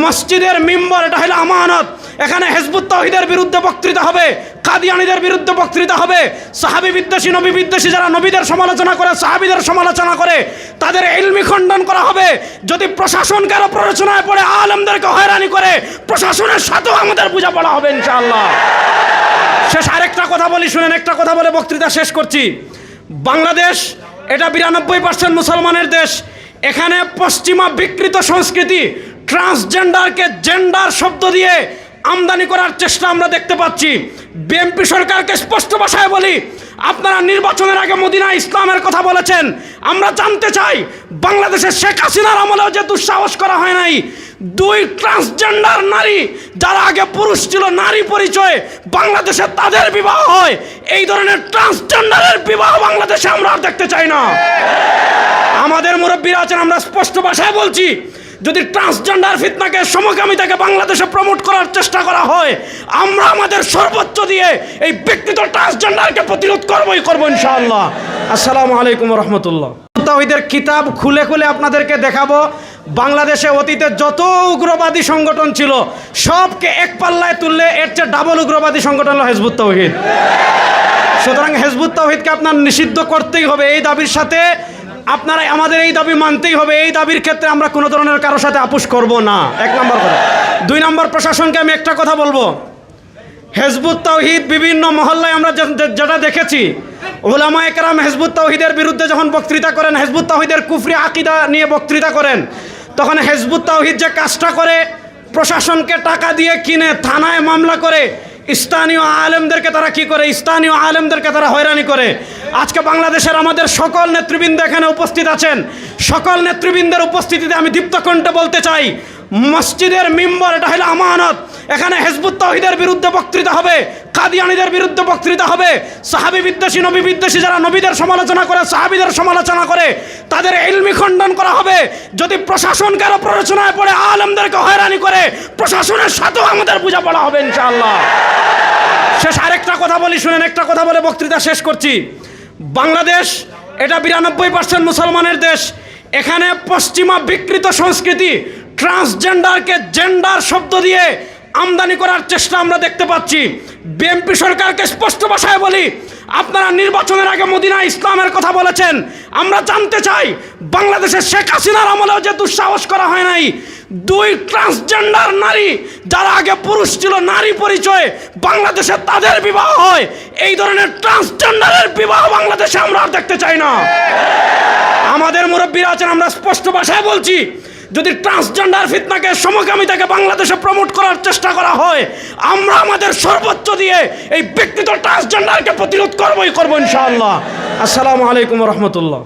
মসজিদের মিম্বর এটা হলো আমানত। এখানে হিজবুত তাওহীদের বিরুদ্ধে বক্তৃতা হবে, কাদিয়ানীদের বিরুদ্ধে বক্তৃতা হবে, সাহাবী বিদ্বেষী নবী বিদ্বেষী যারা নবীদের সমালোচনা করে, সাহাবীদের সমালোচনা করে, তাদের ইলমি খণ্ডন করা হবে। যদি প্রশাসন কারো প্ররোচনায় পড়ে আলেমদেরকে হয়রানি করে, প্রশাসনের সাথেও আমাদের বোঝাপড়া হবে ইনশাআল্লাহ। শেষ আরেকটা কথা বলি, শুনেন, একটা কথা বলে বক্তৃতা শেষ করছি। বাংলাদেশ এটা 92% মুসলমানের দেশ। এখানে পশ্চিমা বিকৃত সংস্কৃতি, ট্রান্সজেন্ডারকে জেন্ডার শব্দ দিয়ে আমদানি করার চেষ্টা আমরা দেখতে পাচ্ছি। বিএনপি সরকারকে স্পষ্ট ভাষায় বলি, আপনারা নির্বাচনের আগে মদিনা ইসলামের কথা বলেছেন। আমরা জানতে চাই, বাংলাদেশের শেখ হাসিনার আমলেও যে দুঃসাহস করা হয় নাই, 2 ট্রান্সজেন্ডার নারী যারা আগে পুরুষ ছিল, নারী পরিচয়ে বাংলাদেশে তাদের বিবাহ হয়। এই ধরনের ট্রান্সজেন্ডারের বিবাহ বাংলাদেশে আমরা আর দেখতে চাই না। আমাদের মুরব্বীরা আছেন, আমরা স্পষ্ট ভাষায় বলছি, যদি ট্রান্সজেন্ডার ফিতনাকে, সমকামিতাকে বাংলাদেশে প্রমোট করার চেষ্টা করা হয়, আমরা আমাদের সর্বোচ্চ দিয়ে এই ব্যক্তিগত ট্রান্সজেন্ডারকে প্রতিরোধ করব ইনশাআল্লাহ। আসসালামু আলাইকুম ওয়া রাহমাতুল্লাহ। তাওহীদের কিতাব খুলে খুলে আপনাদেরকে দেখাবো, বাংলাদেশে অতীতে যত উগ্রবাদী সংগঠন ছিল সবকে এক পাল্লায় তুললে এর চেয়ে ডাবল উগ্রবাদী সংগঠন হলো হিজবুত তাওহীদ। সুতরাং হিজবুত তাওহীদকে আপনার নিষিদ্ধ করতেই হবে। এই দাবির সাথে আপনারা আমাদের এই দাবি মানতেই হবে। এই দাবির ক্ষেত্রে আমরা কোনো ধরনের কারোর সাথে আপোষ করব না, 1 নম্বর কথা। 2 নম্বর, প্রশাসনকে আমি একটা কথা বলবো, হিজবুত তাওহীদ বিভিন্ন মহল্লায় আমরা যেটা দেখেছি, উলামায়ে কেরাম হিজবুত তাওহীদের বিরুদ্ধে যখন বক্তৃতা করেন, হিজবুত তাওহীদের কুফরি আকীদা নিয়ে বক্তৃতা করেন, তখন হিজবুত তাওহীদ যে কাজটা করে, প্রশাসনকে টাকা দিয়ে কিনে থানায় মামলা করে, স্থানীয় আলেমদেরকে তারা কি করে, স্থানীয় আলেমদেরকে তারা হয়রানি করে। আজকে বাংলাদেশের আমাদের সকল নেতৃবৃন্দ এখানে উপস্থিত আছেন। সকল নেতৃবৃন্দের উপস্থিতিতে আমি দীপ্ত কণ্ঠে বলতে চাই, মসজিদের মিম্বর এটা হলো আমানত। এখানে হিজবুত তাওহীদের বিরুদ্ধে বক্তৃতা হবে, কাদিয়ানীদের বিরুদ্ধে বক্তৃতা হবে, সাহাবী বিদ্বেষী নবী বিদ্বেষী যারা নবীদের সমালোচনা করে, সাহাবীদের সমালোচনা করে, তাদের ইলমি খণ্ডন করা হবে। যদি প্রশাসন কারো প্ররোচনায় পড়ে আলেমদেরকে হয়রানি করে, প্রশাসনের সাথেও আমাদের বোঝাপড়া হবে ইনশাআল্লাহ। শেষ আরেকটা কথা বলি, শুনেন, একটা কথা বলে বক্তৃতা শেষ করছি। বাংলাদেশ এটা 92% মুসলমানের দেশ। এখানে পশ্চিমা বিকৃত সংস্কৃতি, ট্রান্সজেন্ডারকে জেন্ডার শব্দ দিয়ে আমদানি করার চেষ্টা আমরা দেখতে পাচ্ছি। বিএনপি সরকারকে স্পষ্ট ভাষায় বলি, আপনারা নির্বাচনের আগে মদিনা ইসলামের কথা বলেছেন। আমরা জানতে চাই, বাংলাদেশের শেখ হাসিনার আমলেও যে দুঃসাহস করা হয় নাই, 2 ট্রান্সজেন্ডার নারী যারা আগে পুরুষ ছিল, নারী পরিচয়ে বাংলাদেশে তাদের বিবাহ হয়। এই ধরনের ট্রান্সজেন্ডারের বিবাহ বাংলাদেশে আমরা আর দেখতে চাই না। আমাদের মুরব্বীরা আছেন, আমরা স্পষ্ট ভাষায় বলছি, যদি ট্রান্সজেন্ডার ফিতনাকে, সমকামিতাকে বাংলাদেশে প্রমোট করার চেষ্টা করা হয়, আমরা আমাদের সর্বোচ্চ দিয়ে এই ব্যক্তিগত ট্রান্সজেন্ডারকে প্রতিরোধ করব ইনশাআল্লাহ। আসসালামু আলাইকুম ওয়া রাহমাতুল্লাহ।